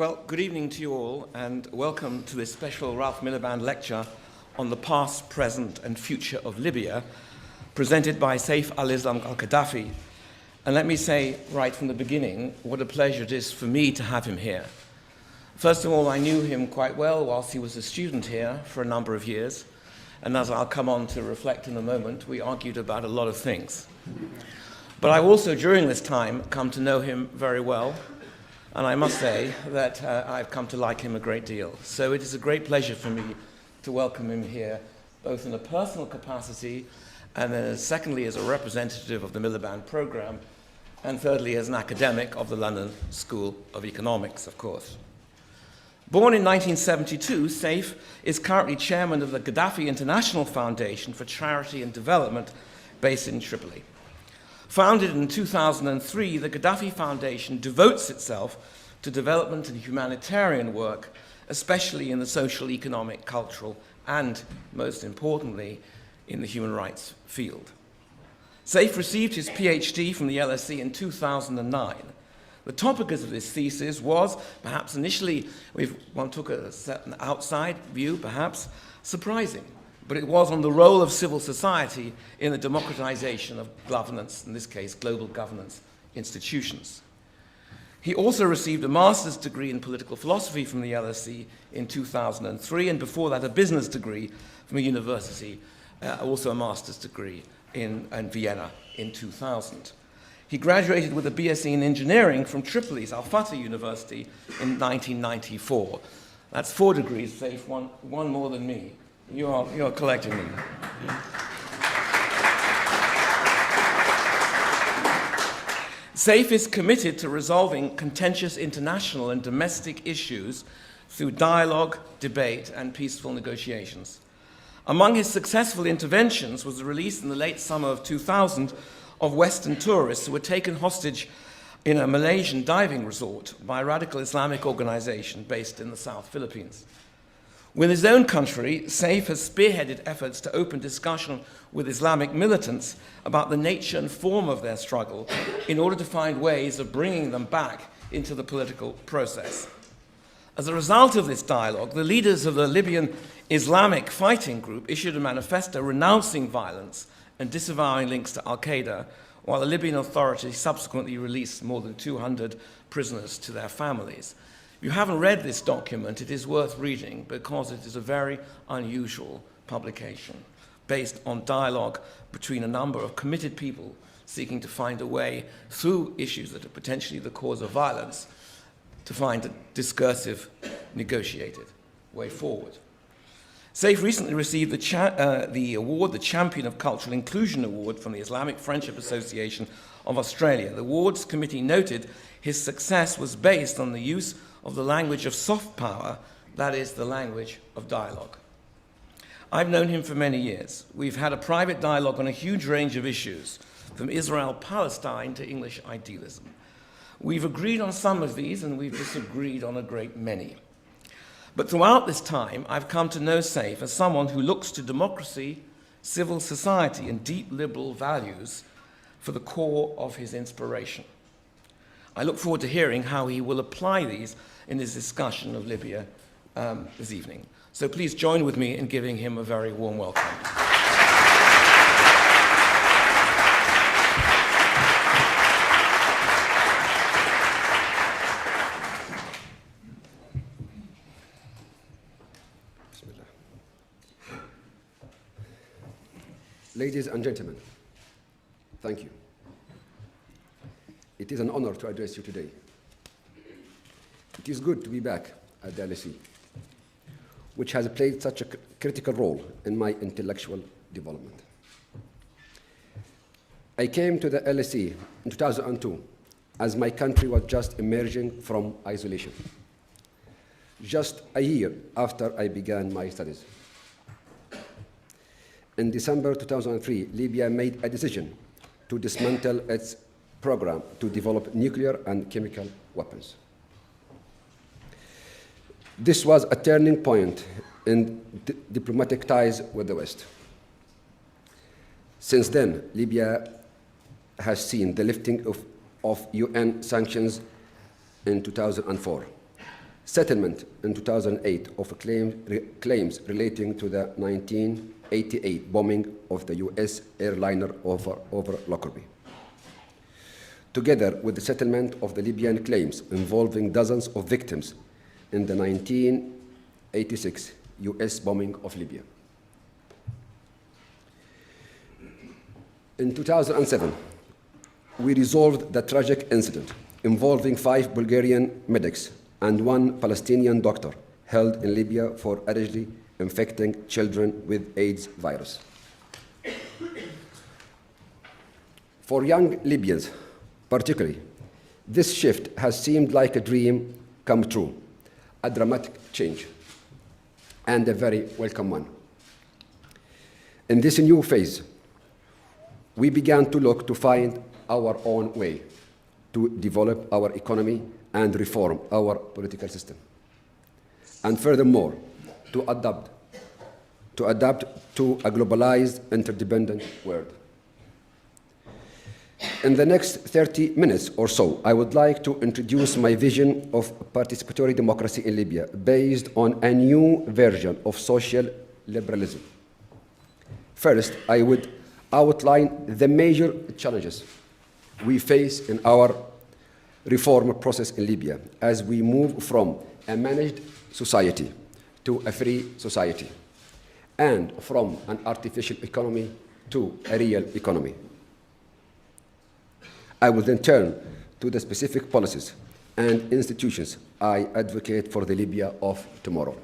Well, good evening to you all, and welcome to this special Ralph Miliband lecture on the past, present, and future of Libya, presented by Saif al-Islam al-Qaddafi. And let me say right from the beginning what a pleasure it is for me to have him here. First of all, I knew him quite well whilst he was a student here for a number of years, and as I'll come on to reflect in a moment, we argued about a lot of things. But I've also, during this time, come to know him very well, and I must say that I've come to like him a great deal. So it is a great pleasure for me to welcome him here, both in a personal capacity, and then secondly as a representative of the Miliband program, and thirdly as an academic of the London School of Economics, of course. Born in 1972, Saif is currently chairman of the Gaddafi International Foundation for Charity and Development based in Tripoli. Founded in 2003, the Gaddafi Foundation devotes itself to development and humanitarian work, especially in the social, economic, cultural, and, most importantly, in the human rights field. Saif received his PhD from the LSE in 2009. The topic of this thesis was, perhaps initially, one took a certain outside view, perhaps, surprising. But it was on the role of civil society in the democratization of governance, in this case, global governance institutions. He also received a master's degree in political philosophy from the LSE in 2003, and before that, a business degree from a university, also a master's degree in Vienna in 2000. He graduated with a BSc in engineering from Tripoli's Al Fatah University in 1994. That's 4 degrees, Saif, one more than me. You're collecting them. Saif is committed to resolving contentious international and domestic issues through dialogue, debate, and peaceful negotiations. Among his successful interventions was the release in the late summer of 2000 of Western tourists who were taken hostage in a Malaysian diving resort by a radical Islamic organization based in the South Philippines. Within his own country, Saif has spearheaded efforts to open discussion with Islamic militants about the nature and form of their struggle in order to find ways of bringing them back into the political process. As a result of this dialogue, the leaders of the Libyan Islamic fighting group issued a manifesto renouncing violence and disavowing links to al-Qaeda, while the Libyan authorities subsequently released more than 200 prisoners to their families. If you haven't read this document, it is worth reading because it is a very unusual publication based on dialogue between a number of committed people seeking to find a way through issues that are potentially the cause of violence to find a discursive, negotiated way forward. Saif recently received the award, the Champion of Cultural Inclusion Award from the Islamic Friendship Association of Australia. The awards committee noted his success was based on the use of the language of soft power, that is, the language of dialogue. I've known him for many years. We've had a private dialogue on a huge range of issues, from Israel-Palestine to English idealism. We've agreed on some of these, and we've disagreed on a great many. But throughout this time, I've come to know Saif as someone who looks to democracy, civil society, and deep liberal values for the core of his inspiration. I look forward to hearing how he will apply these in his discussion of Libya this evening. So please join with me in giving him a very warm welcome. Ladies and gentlemen, thank you. It is an honor to address you today. It is good to be back at the LSE, which has played such a critical role in my intellectual development. I came to the LSE in 2002 as my country was just emerging from isolation, just a year after I began my studies. In December 2003, Libya made a decision to dismantle its program to develop nuclear and chemical weapons. This was a turning point in diplomatic ties with the West. Since then, Libya has seen the lifting of UN sanctions in 2004, settlement in 2008 of claims relating to the 1988 bombing of the US airliner over Lockerbie, together with the settlement of the Libyan claims involving dozens of victims in the 1986 US bombing of Libya. In 2007, we resolved the tragic incident involving 5 Bulgarian medics and 1 Palestinian doctor held in Libya for allegedly infecting children with AIDS virus. For young Libyans, particularly, this shift has seemed like a dream come true, a dramatic change, and a very welcome one. In this new phase, we began to look to find our own way to develop our economy and reform our political system. And furthermore, to adapt to a globalized, interdependent world. In the next 30 minutes or so, I would like to introduce my vision of participatory democracy in Libya based on a new version of social liberalism. First, I would outline the major challenges we face in our reform process in Libya as we move from a managed society to a free society, and from an artificial economy to a real economy. I will then turn to the specific policies and institutions I advocate for the Libya of tomorrow.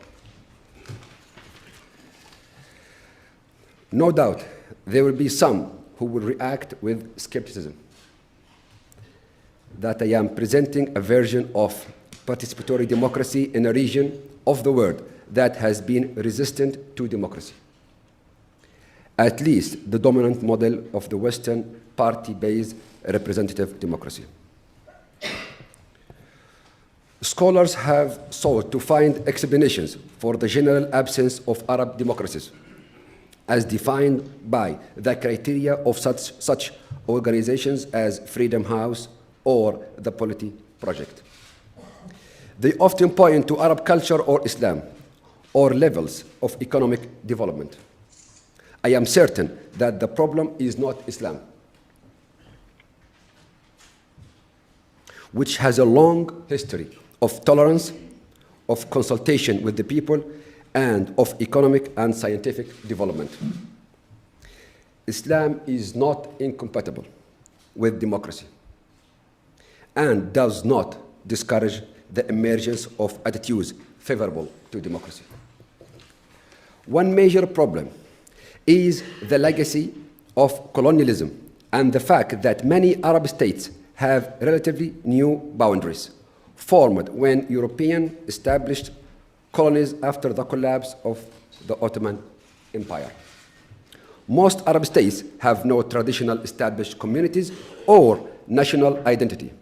No doubt, there will be some who will react with skepticism that I am presenting a version of participatory democracy in a region of the world that has been resistant to democracy, at least the dominant model of the Western party-based representative democracy. Scholars have sought to find explanations for the general absence of Arab democracies as defined by the criteria of such organizations as Freedom House or the Polity Project. They often point to Arab culture or Islam, or levels of economic development. I am certain that the problem is not Islam, which has a long history of tolerance, of consultation with the people, and of economic and scientific development. Islam is not incompatible with democracy and does not discourage the emergence of attitudes favorable to democracy. One major problem is the legacy of colonialism and the fact that many Arab states have relatively new boundaries formed when Europeans established colonies after the collapse of the Ottoman Empire. Most Arab states have no traditional established communities or national identity,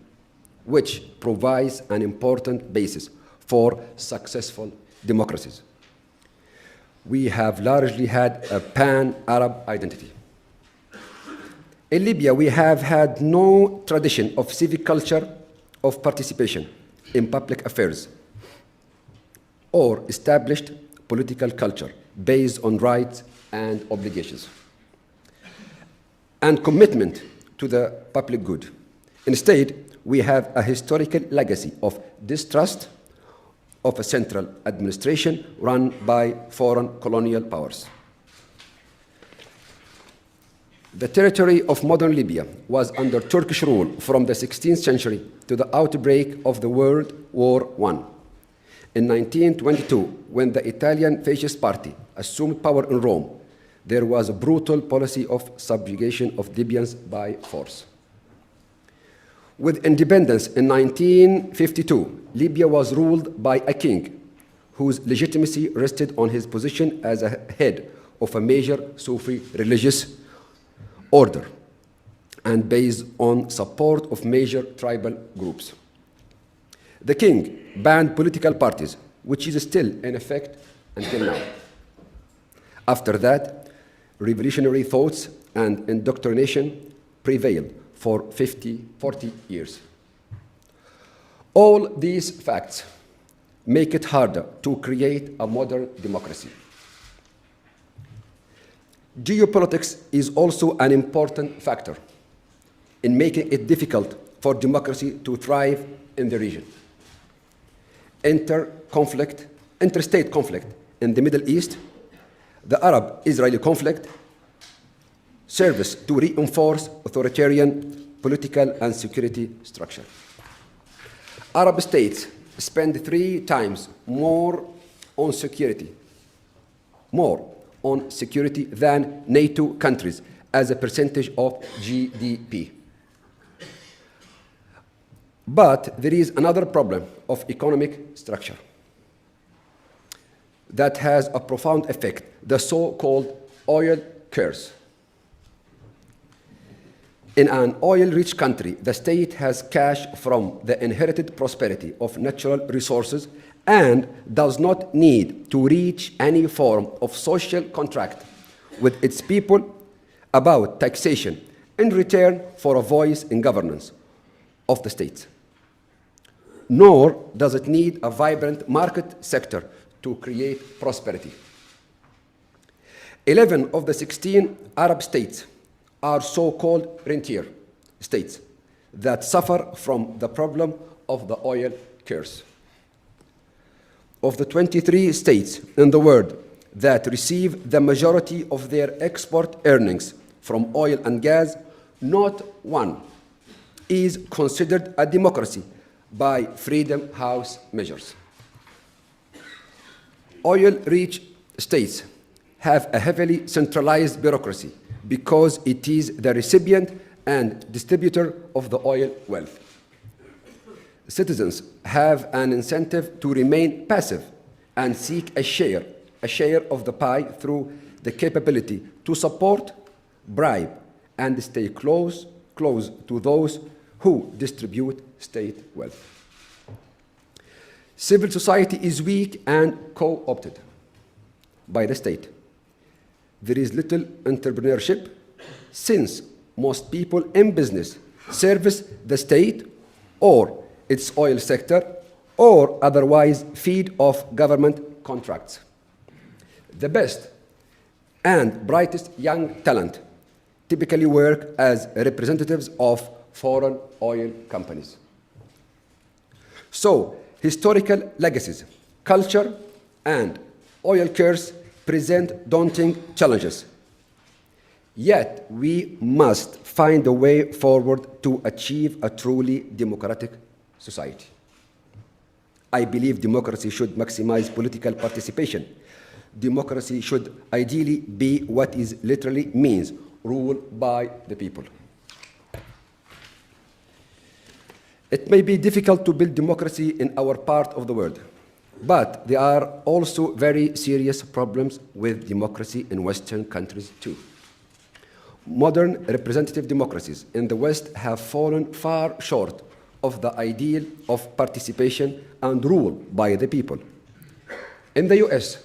which provides an important basis for successful democracies. We have largely had a pan-Arab identity. In Libya, we have had no tradition of civic culture of participation in public affairs or established political culture based on rights and obligations and commitment to the public good. Instead, we have a historical legacy of distrust of a central administration run by foreign colonial powers. The territory of modern Libya was under Turkish rule from the 16th century to the outbreak of the World War I. In 1922, when the Italian Fascist Party assumed power in Rome, there was a brutal policy of subjugation of Libyans by force. With independence in 1952, Libya was ruled by a king whose legitimacy rested on his position as a head of a major Sufi religious order and based on support of major tribal groups. The king banned political parties, which is still in effect until now. After that, revolutionary thoughts and indoctrination prevailed for 40 years. All these facts make it harder to create a modern democracy. Geopolitics is also an important factor in making it difficult for democracy to thrive in the region. Interstate conflict in the Middle East, the Arab-Israeli conflict, serves to reinforce authoritarian political and security structure. Arab states spend 3 times more on security than NATO countries as a percentage of GDP. But there is another problem of economic structure that has a profound effect, the so-called oil curse. In an oil-rich country, the state has cash from the inherited prosperity of natural resources and does not need to reach any form of social contract with its people about taxation in return for a voice in governance of the state. Nor does it need a vibrant market sector to create prosperity. 11 of the 16 Arab states are so-called rentier states that suffer from the problem of the oil curse. Of the 23 states in the world that receive the majority of their export earnings from oil and gas, not one is considered a democracy by Freedom House measures. Oil-rich states have a heavily centralized bureaucracy because it is the recipient and distributor of the oil wealth. Citizens have an incentive to remain passive and seek a share of the pie through the capability to support, bribe, and stay close to those who distribute state wealth. Civil society is weak and co-opted by the state. There is little entrepreneurship since most people in business service the state or its oil sector or otherwise feed off government contracts. The best and brightest young talent typically work as representatives of foreign oil companies. So, historical legacies, culture, and oil curse present daunting challenges. Yet, we must find a way forward to achieve a truly democratic society. I believe democracy should maximize political participation. Democracy should ideally be what it literally means, rule by the people. It may be difficult to build democracy in our part of the world, but there are also very serious problems with democracy in Western countries too. Modern representative democracies in the West have fallen far short of the ideal of participation and rule by the people. In the US,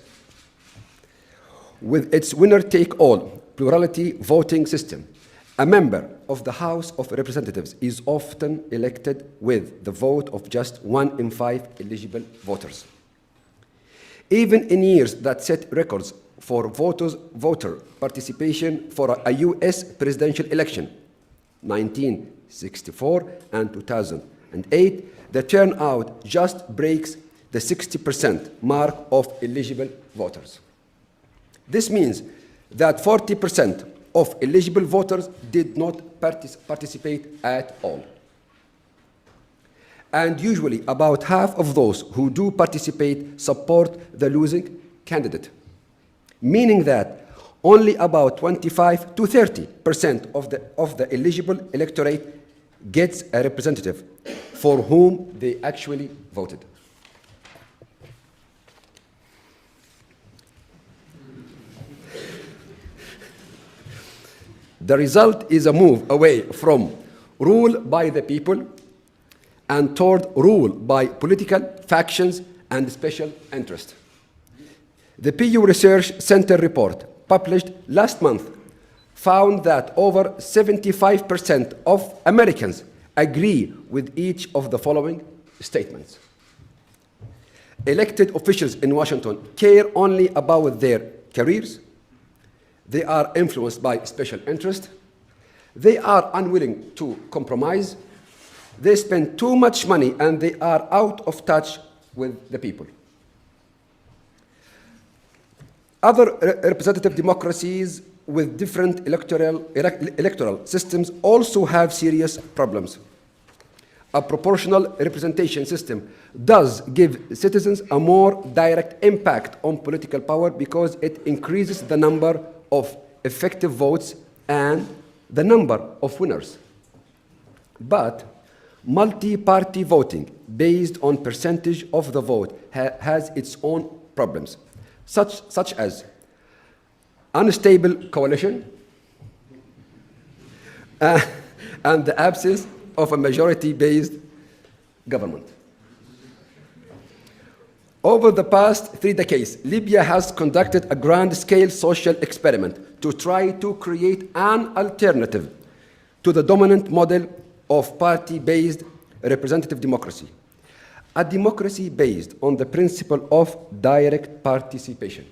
with its winner-take-all plurality voting system, a member of the House of Representatives is often elected with the vote of just 1 in 5 eligible voters. Even in years that set records for voter participation for a US presidential election, 1964 and 2008, the turnout just breaks the 60% mark of eligible voters. This means that 40% of eligible voters did not participate at all. And usually about half of those who do participate support the losing candidate, meaning that only about 25 to 30% of the eligible electorate gets a representative for whom they actually voted. The result is a move away from rule by the people and toward rule by political factions and special interests. The Pew Research Center report, published last month, found that over 75% of Americans agree with each of the following statements. Elected officials in Washington care only about their careers. They are influenced by special interest. They are unwilling to compromise. They spend too much money and they are out of touch with the people. Other representative democracies with different electoral systems also have serious problems. A proportional representation system does give citizens a more direct impact on political power because it increases the number of effective votes and the number of winners. But multi-party voting based on percentage of the vote has its own problems, such as unstable coalition and the absence of a majority-based government. Over the past 3 decades, Libya has conducted a grand-scale social experiment to try to create an alternative to the dominant model of party-based representative democracy, a democracy based on the principle of direct participation,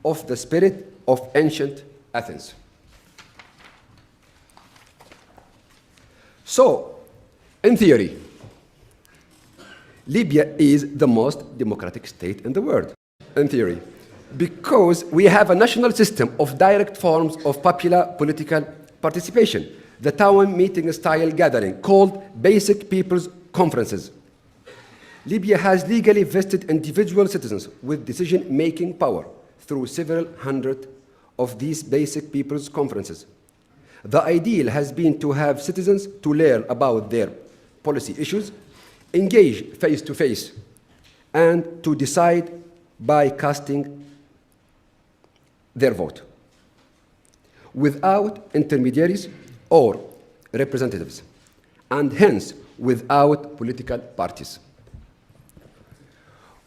of the spirit of ancient Athens. So, in theory, Libya is the most democratic state in the world, in theory, because we have a national system of direct forms of popular political participation, the town meeting style gathering called basic people's conferences. Libya has legally vested individual citizens with decision-making power through several hundred of these basic people's conferences. The ideal has been to have citizens to learn about their policy issues, engage face-to-face, and to decide by casting their vote, without intermediaries or representatives, and hence without political parties,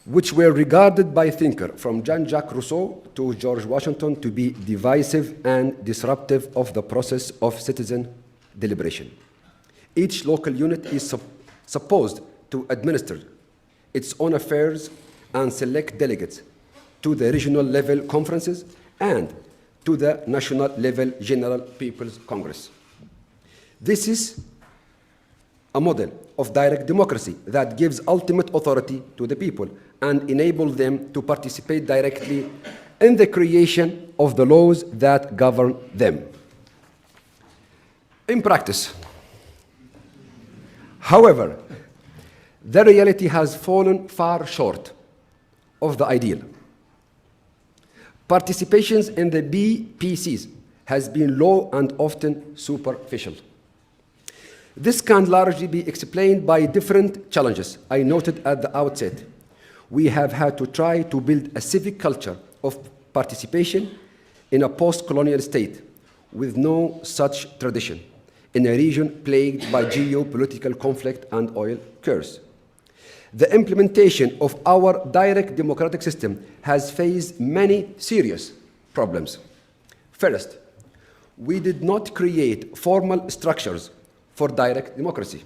which were regarded by thinkers from Jean-Jacques Rousseau to George Washington to be divisive and disruptive of the process of citizen deliberation. Each local unit is supposed to administer its own affairs and select delegates to the regional level conferences and to the national level General People's Congress. This is a model of direct democracy that gives ultimate authority to the people and enables them to participate directly in the creation of the laws that govern them. In practice, however, the reality has fallen far short of the ideal. Participations in the BPCs has been low and often superficial. This can largely be explained by different challenges I noted at the outset. We have had to try to build a civic culture of participation in a post-colonial state with no such tradition in a region plagued by geopolitical conflict and oil curse. The implementation of our direct democratic system has faced many serious problems. First, we did not create formal structures for direct democracy.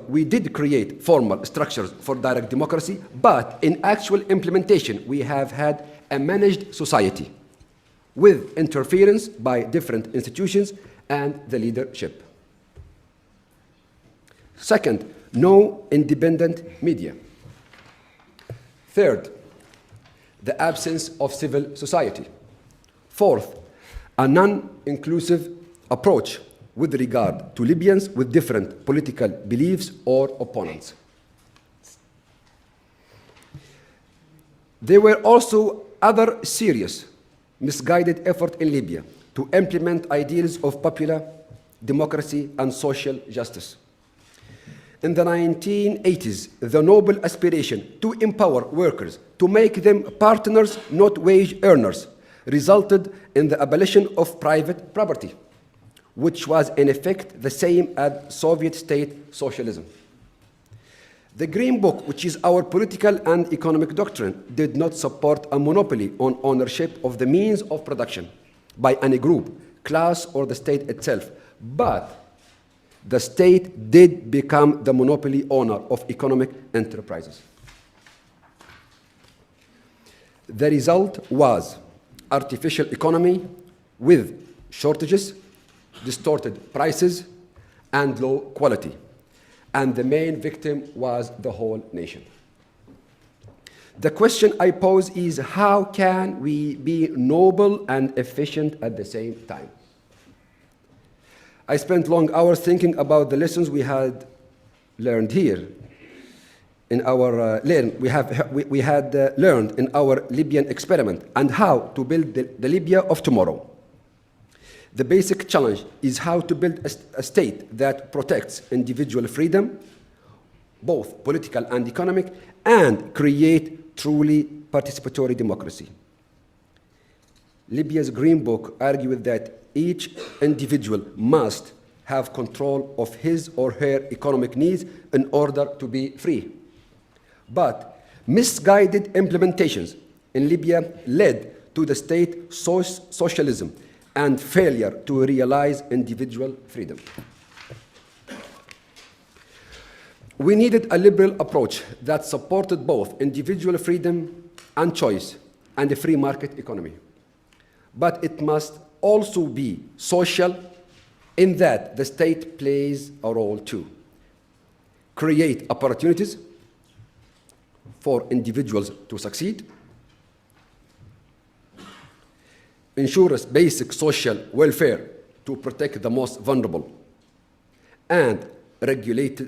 We did create formal structures for direct democracy, but in actual implementation, we have had a managed society with interference by different institutions and the leadership. Second, no independent media. Third, the absence of civil society. Fourth, a non-inclusive approach with regard to Libyans with different political beliefs or opponents. There were also other serious, misguided efforts in Libya to implement ideals of popular democracy and social justice. In the 1980s, the noble aspiration to empower workers, to make them partners, not wage earners, resulted in the abolition of private property, which was in effect the same as Soviet state socialism. The Green Book, which is our political and economic doctrine, did not support a monopoly on ownership of the means of production by any group, class, or the state itself, but the state did become the monopoly owner of economic enterprises. The result was artificial economy with shortages, distorted prices, and low quality. And the main victim was the whole nation. The question I pose is, how can we be noble and efficient at the same time? I spent long hours thinking about the lessons we had learned here in our we had learned in our Libyan experiment, and how to build the Libya of tomorrow. The basic challenge is how to build a state that protects individual freedom, both political and economic, and create truly participatory democracy. Libya's Green Book argued that each individual must have control of his or her economic needs in order to be free. But misguided implementations in Libya led to the state socialism and failure to realize individual freedom. We needed a liberal approach that supported both individual freedom and choice and a free market economy. But it must also be social, in that the state plays a role too. Create opportunities for individuals to succeed, ensures basic social welfare to protect the most vulnerable, and regulates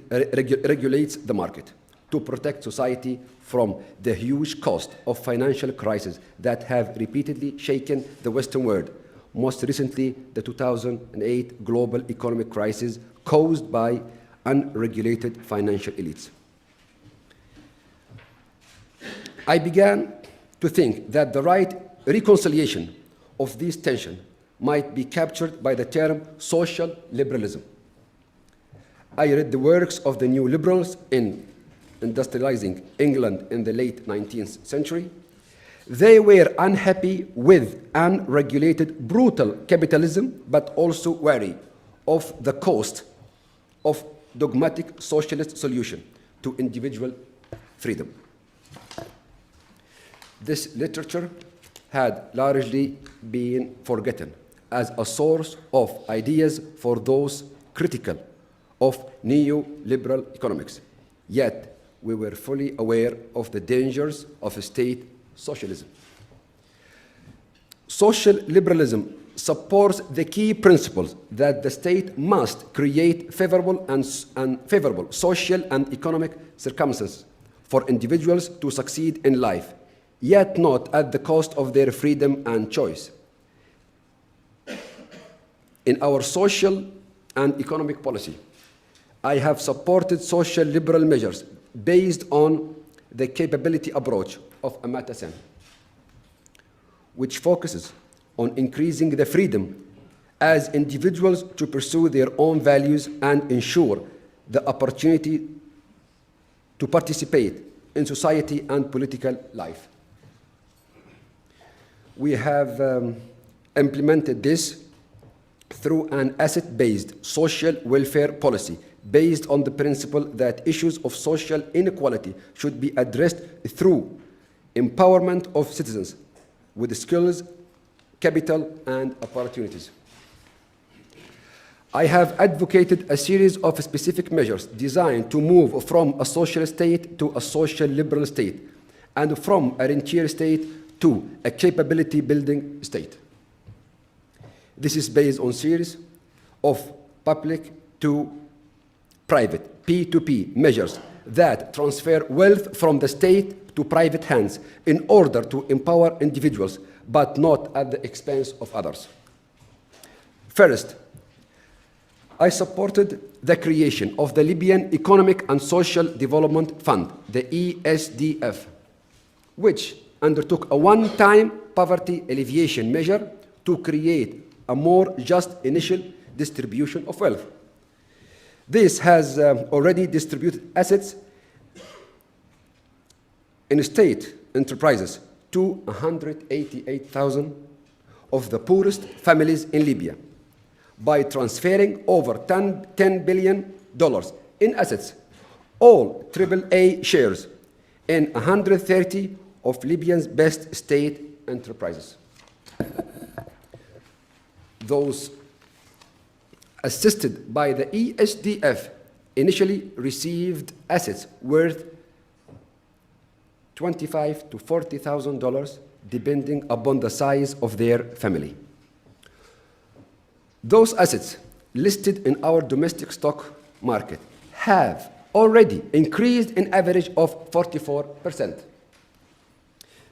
the market to protect society from the huge cost of financial crises that have repeatedly shaken the Western world, most recently the 2008 global economic crisis caused by unregulated financial elites. I began to think that the right reconciliation of this tension might be captured by the term social liberalism. I read the works of the new liberals in industrializing England in the late 19th century. They were unhappy with unregulated, brutal capitalism, but also wary of the cost of dogmatic socialist solution to individual freedom. This literature had largely been forgotten as a source of ideas for those critical of neoliberal economics. Yet, we were fully aware of the dangers of state socialism. Social liberalism supports the key principles that the state must create favorable social and economic circumstances for individuals to succeed in life, yet not at the cost of their freedom and choice. In our social and economic policy, I have supported social liberal measures based on the capability approach of Amartya Sen, which focuses on increasing the freedom as individuals to pursue their own values and ensure the opportunity to participate in society and political life. We have implemented this through an asset-based social welfare policy based on the principle that issues of social inequality should be addressed through empowerment of citizens with skills, capital, and opportunities. I have advocated a series of specific measures designed to move from a social state to a social liberal state, and from a rentier state to a capability-building state. This is based on a series of public to private, P2P measures that transfer wealth from the state to private hands in order to empower individuals, but not at the expense of others. First, I supported the creation of the Libyan Economic and Social Development Fund, the ESDF, which undertook a one-time poverty alleviation measure to create a more just initial distribution of wealth. This has already distributed assets in state enterprises to 188,000 of the poorest families in Libya. by transferring over $10 billion in assets, all AAA shares, in 130 of Libya's best state enterprises. Those assisted by the ESDF initially received assets worth $25,000 to $40,000, depending upon the size of their family. Those assets listed in our domestic stock market have already increased in average of 44%.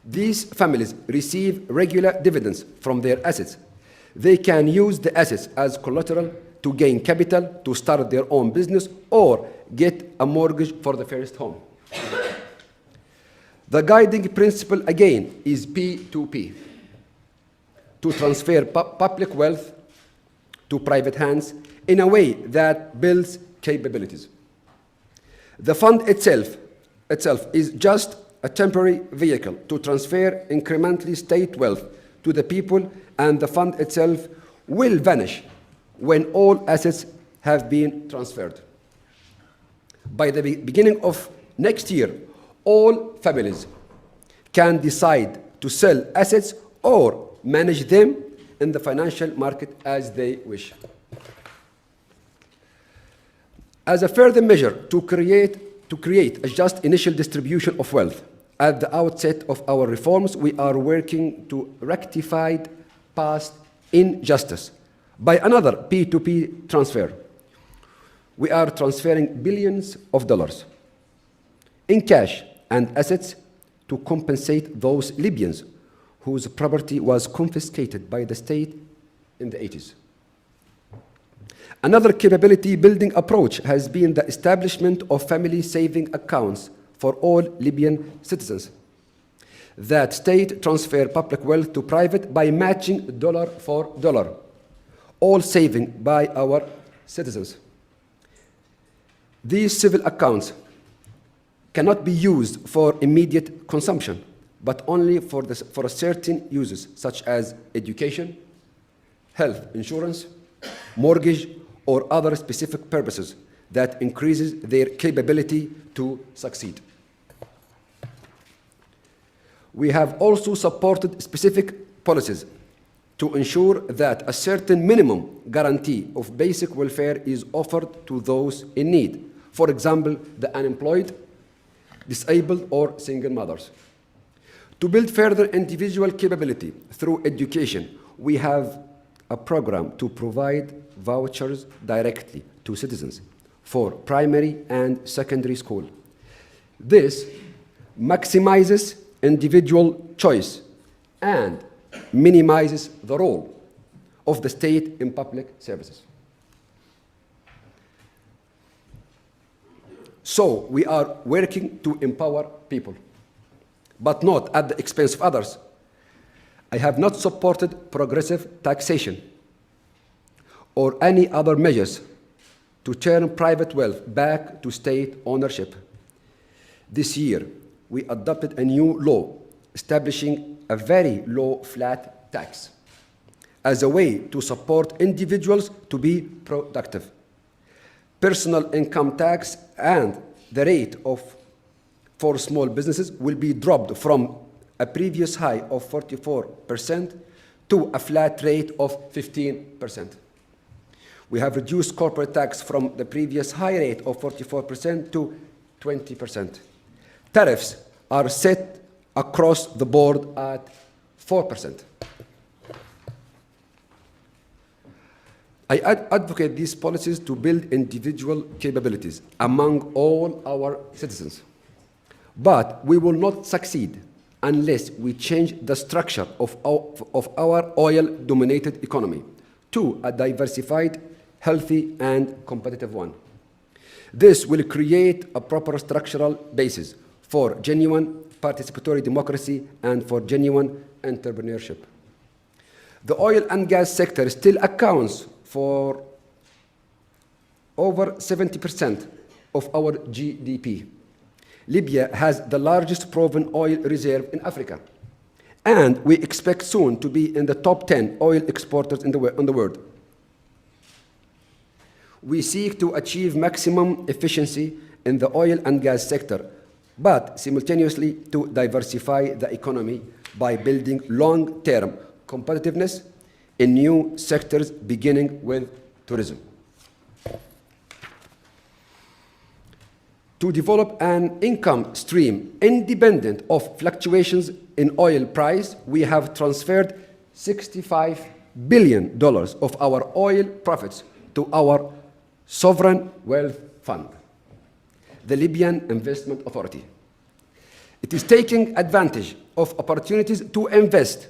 These families receive regular dividends from their assets. They can use the assets as collateral to gain capital, to start their own business, or get a mortgage for the first home. The guiding principle, again, is P2P, to transfer public wealth to private hands in a way that builds capabilities. The fund itself is just a temporary vehicle to transfer incrementally state wealth to the people, and the fund itself will vanish when all assets have been transferred. By the beginning of next year, all families can decide to sell assets or manage them in the financial market as they wish. As a further measure to create a just initial distribution of wealth, at the outset of our reforms, we are working to rectify past injustice by another P2P transfer. We are transferring billions of dollars in cash and assets to compensate those Libyans whose property was confiscated by the state in the 80s. Another capability building approach has been the establishment of family saving accounts for all Libyan citizens that state transfer public wealth to private by matching dollar for dollar, all saving by our citizens. These civil accounts cannot be used for immediate consumption, but only for certain uses, such as education, health insurance, mortgage, or other specific purposes that increases their capability to succeed. We have also supported specific policies to ensure that a certain minimum guarantee of basic welfare is offered to those in need. For example, the unemployed, disabled, or single mothers. To build further individual capability through education, we have a program to provide vouchers directly to citizens for primary and secondary school. This maximizes individual choice and minimizes the role of the state in public services. So we are working to empower people, but not at the expense of others. I have not supported progressive taxation or any other measures to turn private wealth back to state ownership. This year, we adopted a new law establishing a very low flat tax as a way to support individuals to be productive. Personal income tax and the rate for small businesses will be dropped from a previous high of 44% to a flat rate of 15%. We have reduced corporate tax from the previous high rate of 44% to 20%. Tariffs are set across the board at 4%. I advocate these policies to build individual capabilities among all our citizens. But we will not succeed unless we change the structure of our oil-dominated economy to a diversified, healthy, and competitive one. This will create a proper structural basis for genuine participatory democracy and for genuine entrepreneurship. The oil and gas sector still accounts for over 70% of our GDP. Libya has the largest proven oil reserve in Africa, and we expect soon to be in the top 10 oil exporters in the world. We seek to achieve maximum efficiency in the oil and gas sector, but simultaneously to diversify the economy by building long-term competitiveness in new sectors, beginning with tourism. To develop an income stream independent of fluctuations in oil price, we have transferred $65 billion of our oil profits to our sovereign wealth fund, the Libyan Investment Authority. It is taking advantage of opportunities to invest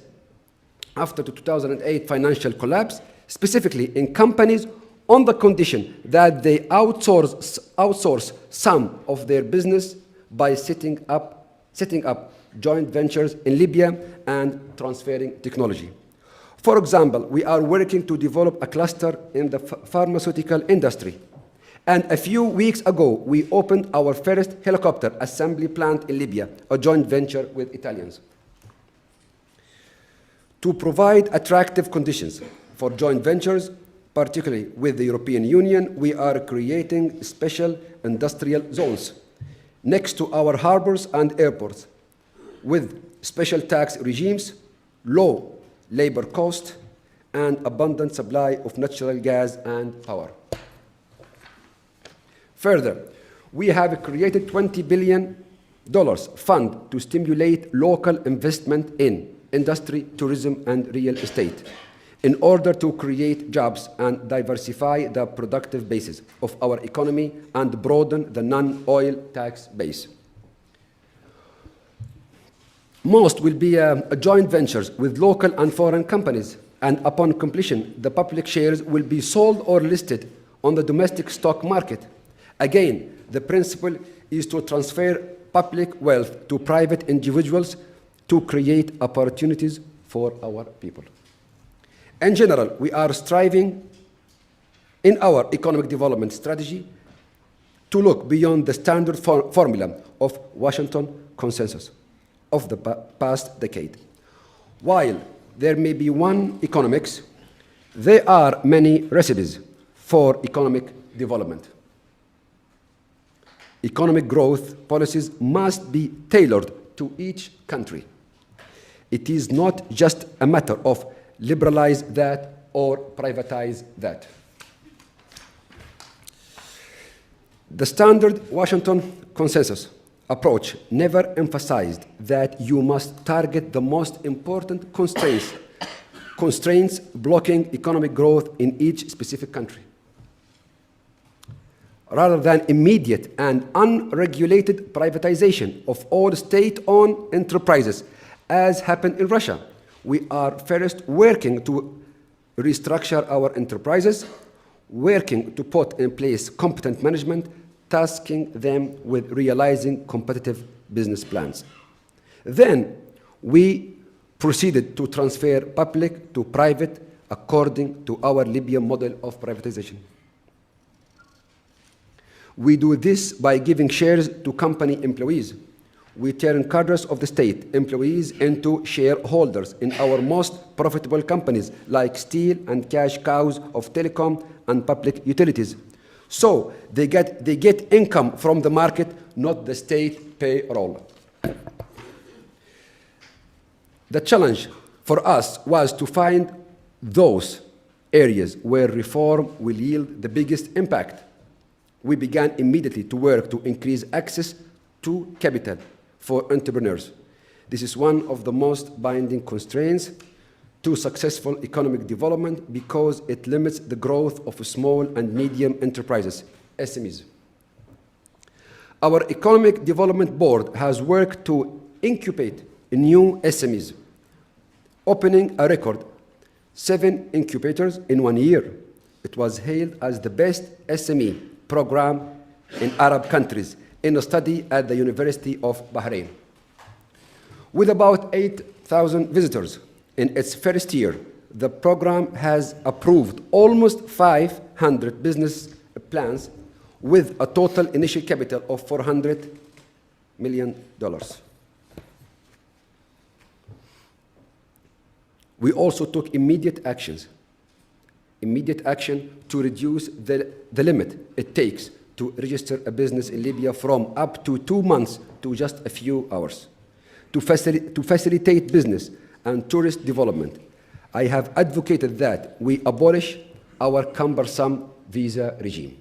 after the 2008 financial collapse, specifically in companies on the condition that they outsource some of their business by setting up joint ventures in Libya and transferring technology. For example, we are working to develop a cluster in the pharmaceutical industry. And a few weeks ago, we opened our first helicopter assembly plant in Libya, a joint venture with Italians. To provide attractive conditions for joint ventures, particularly with the European Union, we are creating special industrial zones next to our harbors and airports with special tax regimes, low labor cost, and abundant supply of natural gas and power. Further, we have created $20 billion fund to stimulate local investment in industry, tourism, and real estate in order to create jobs and diversify the productive basis of our economy and broaden the non-oil tax base. Most will be joint ventures with local and foreign companies, and upon completion, the public shares will be sold or listed on the domestic stock market. Again, the principle is to transfer public wealth to private individuals to create opportunities for our people. In general, we are striving in our economic development strategy to look beyond the standard formula of Washington consensus of the past decade. While there may be one economics, there are many recipes for economic development. Economic growth policies must be tailored to each country. It is not just a matter of liberalize that or privatize that. The standard Washington consensus approach never emphasized that you must target the most important constraints blocking economic growth in each specific country, rather than immediate and unregulated privatization of all state-owned enterprises, as happened in Russia. We are first working to restructure our enterprises, working to put in place competent management, tasking them with realizing competitive business plans. Then we proceeded to transfer public to private according to our Libyan model of privatization. We do this by giving shares to company employees. We turn cadres of the state employees into shareholders in our most profitable companies like steel and cash cows of telecom and public utilities. So they get income from the market, not the state payroll. The challenge for us was to find those areas where reform will yield the biggest impact. We began immediately to work to increase access to capital for entrepreneurs. This is one of the most binding constraints to successful economic development because it limits the growth of small and medium enterprises, SMEs. Our Economic Development Board has worked to incubate new SMEs, opening a record 7 incubators in 1 year. It was hailed as the best SME program in Arab countries in a study at the University of Bahrain. With about 8,000 visitors in its first year, the program has approved almost 500 business plans with a total initial capital of $400 million. We also took immediate actions. immediate action to reduce the limit it takes to register a business in Libya from up to 2 months to just a few hours. To facilitate business and tourist development, I have advocated that we abolish our cumbersome visa regime.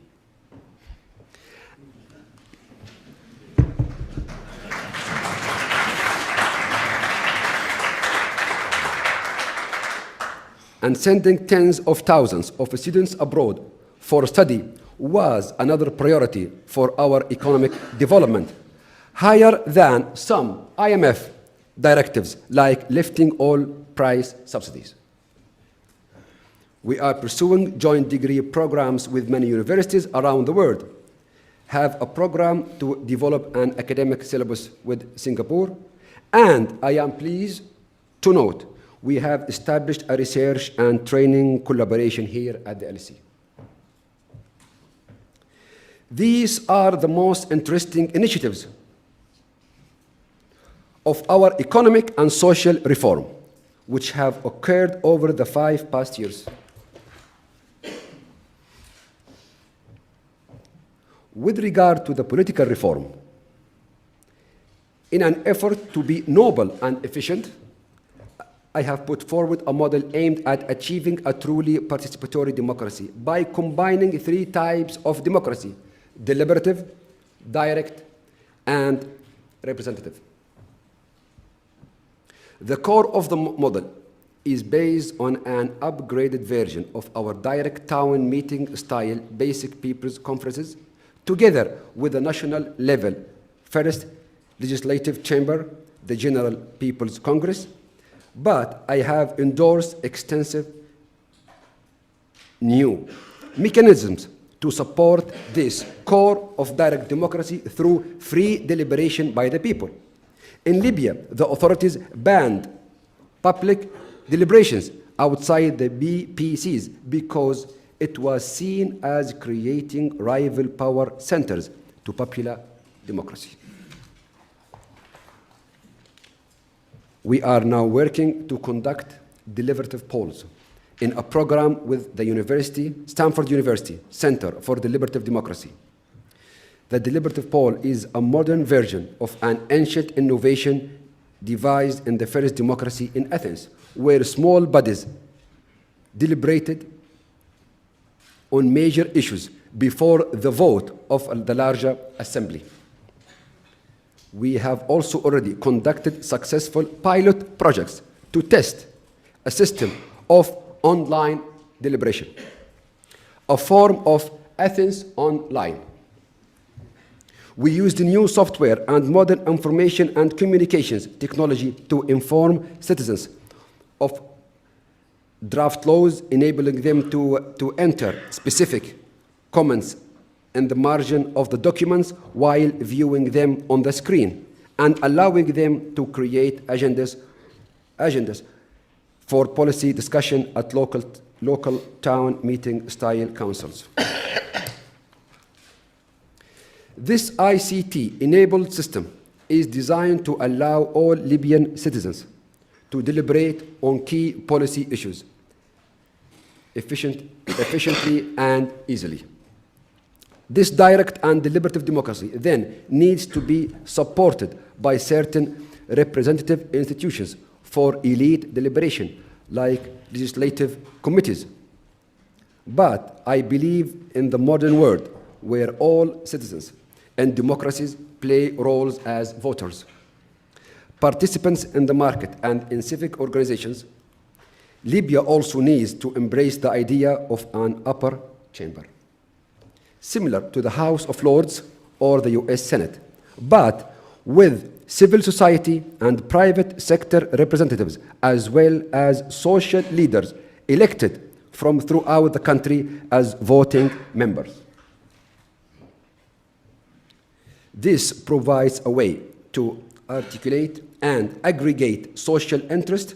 And sending tens of thousands of students abroad for study was another priority for our economic development, higher than some IMF directives like lifting all price subsidies. We are pursuing joint degree programs with many universities around the world, have a program to develop an academic syllabus with Singapore, and I am pleased to note we have established a research and training collaboration here at the LSE. These are the most interesting initiatives of our economic and social reform, which have occurred over the past 5 years. With regard to the political reform, in an effort to be noble and efficient, I have put forward a model aimed at achieving a truly participatory democracy by combining 3 types of democracy: deliberative, direct, and representative. The core of the model is based on an upgraded version of our direct town meeting style basic people's conferences, together with the national level first legislative chamber, the General People's Congress. But I have endorsed extensive new mechanisms to support this core of direct democracy through free deliberation by the people. In Libya, the authorities banned public deliberations outside the BPCs because it was seen as creating rival power centers to popular democracy. We are now working to conduct deliberative polls in a program with the university, Stanford University Center for Deliberative Democracy. The deliberative poll is a modern version of an ancient innovation devised in the first democracy in Athens, where small bodies deliberated on major issues before the vote of the larger assembly. We have also already conducted successful pilot projects to test a system of online deliberation, a form of Athens Online. We used new software and modern information and communications technology to inform citizens of draft laws, enabling them to enter specific comments in the margin of the documents while viewing them on the screen, and allowing them to create agendas for policy discussion at local town meeting style councils. This ICT-enabled system is designed to allow all Libyan citizens to deliberate on key policy issues efficiently and easily. This direct and deliberative democracy then needs to be supported by certain representative institutions for elite deliberation, like legislative committees. But I believe in the modern world where all citizens and democracies play roles as voters, participants in the market, and in civic organizations. Libya also needs to embrace the idea of an upper chamber, similar to the House of Lords or the US Senate, but with civil society and private sector representatives, as well as social leaders elected from throughout the country as voting members. This provides a way to articulate and aggregate social interest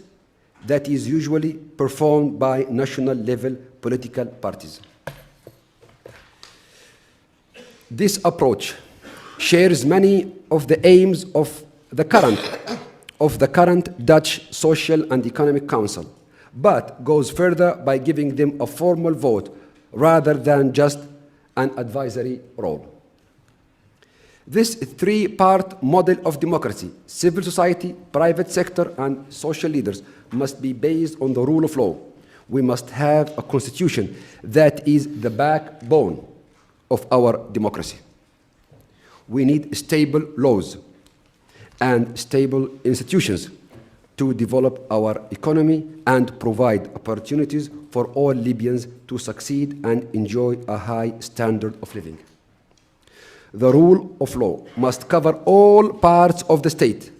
that is usually performed by national-level political parties. This approach shares many of the aims of the current Dutch Social and Economic Council, but goes further by giving them a formal vote rather than just an advisory role. This three-part model of democracy, civil society, private sector, and social leaders, must be based on the rule of law. We must have a constitution that is the backbone of our democracy. We need stable laws and stable institutions to develop our economy and provide opportunities for all Libyans to succeed and enjoy a high standard of living. The rule of law must cover all parts of the state,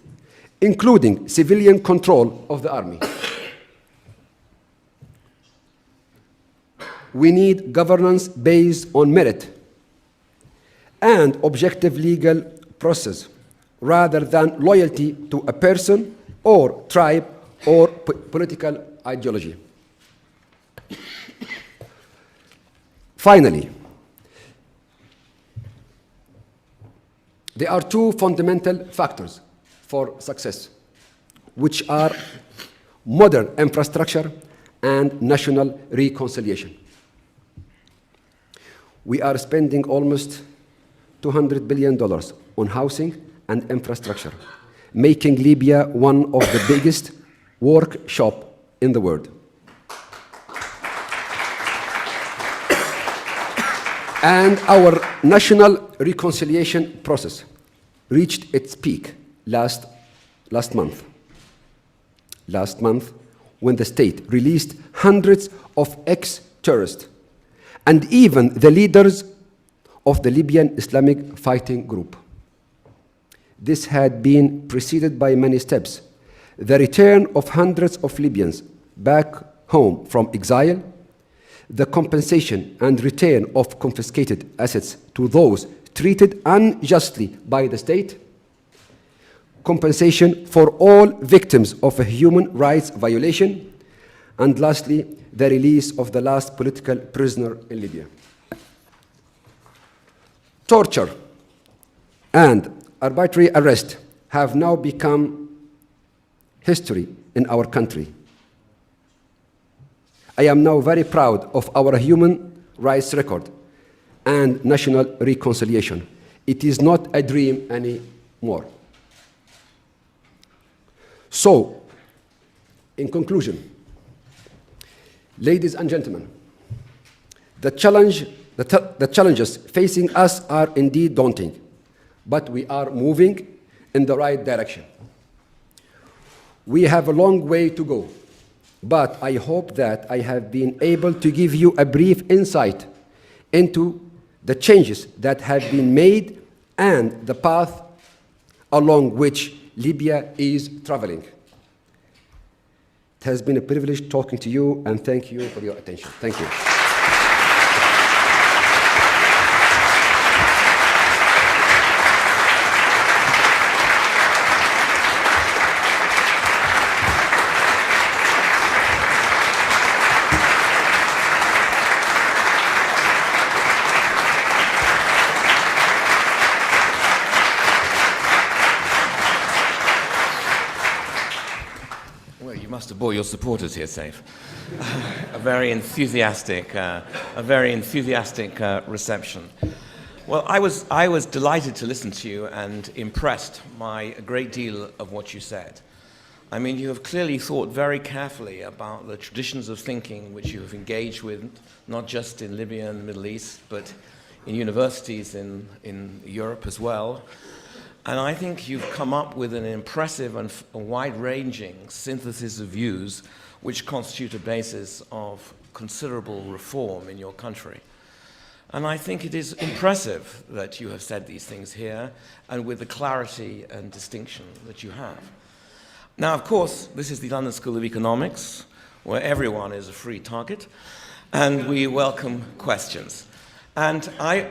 including civilian control of the army. We need governance based on merit and objective legal process rather than loyalty to a person or tribe or political ideology. Finally, there are two fundamental factors for success, which are modern infrastructure and national reconciliation. We are spending almost $200 billion on housing and infrastructure, making Libya one of the biggest workshops in the world. And our national reconciliation process reached its peak last month. Last month, when the state released hundreds of ex-terrorists and even the leaders of the Libyan Islamic Fighting Group. This had been preceded by many steps. The return of hundreds of Libyans back home from exile, the compensation and return of confiscated assets to those treated unjustly by the state, compensation for all victims of a human rights violation, and lastly, the release of the last political prisoner in Libya. Torture and arbitrary arrest have now become history in our country. I am now very proud of our human rights record and national reconciliation. It is not a dream anymore. So, in conclusion, ladies and gentlemen, the challenges facing us are indeed daunting, but we are moving in the right direction. We have a long way to go, but I hope that I have been able to give you a brief insight into the changes that have been made and the path along which Libya is traveling. It has been a privilege talking to you, and thank you for your attention. Thank you. You must have brought your supporters here safe. A very enthusiastic reception. Well, I was delighted to listen to you and impressed by a great deal of what you said. I mean, you have clearly thought very carefully about the traditions of thinking which you have engaged with, not just in Libya and the Middle East, but in universities in Europe as well. And I think you've come up with an impressive and wide-ranging synthesis of views which constitute a basis of considerable reform in your country. And I think it is impressive that you have said these things here and with the clarity and distinction that you have. Now, of course, this is the London School of Economics, where everyone is a free target, and we welcome questions. And I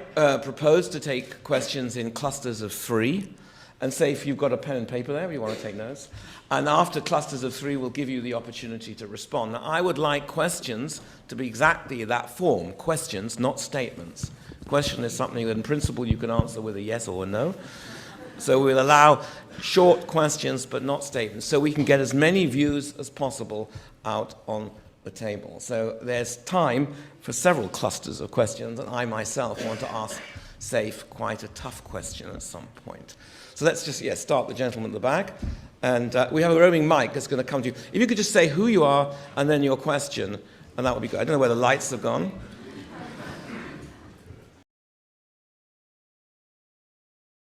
propose to take questions in clusters of 3. And say if you've got a pen and paper there, if you want to take notes. And after clusters of 3, we'll give you the opportunity to respond. Now, I would like questions to be exactly that form, questions, not statements. Question is something that in principle you can answer with a yes or a no. So we'll allow short questions but not statements, so we can get as many views as possible out on the table. So there's time for several clusters of questions, and I myself want to ask Saif quite a tough question at some point. So let's just start the gentleman at the back. And we have a roaming mic that's going to come to you. If you could just say who you are and then your question, and that would be good. I don't know where the lights have gone.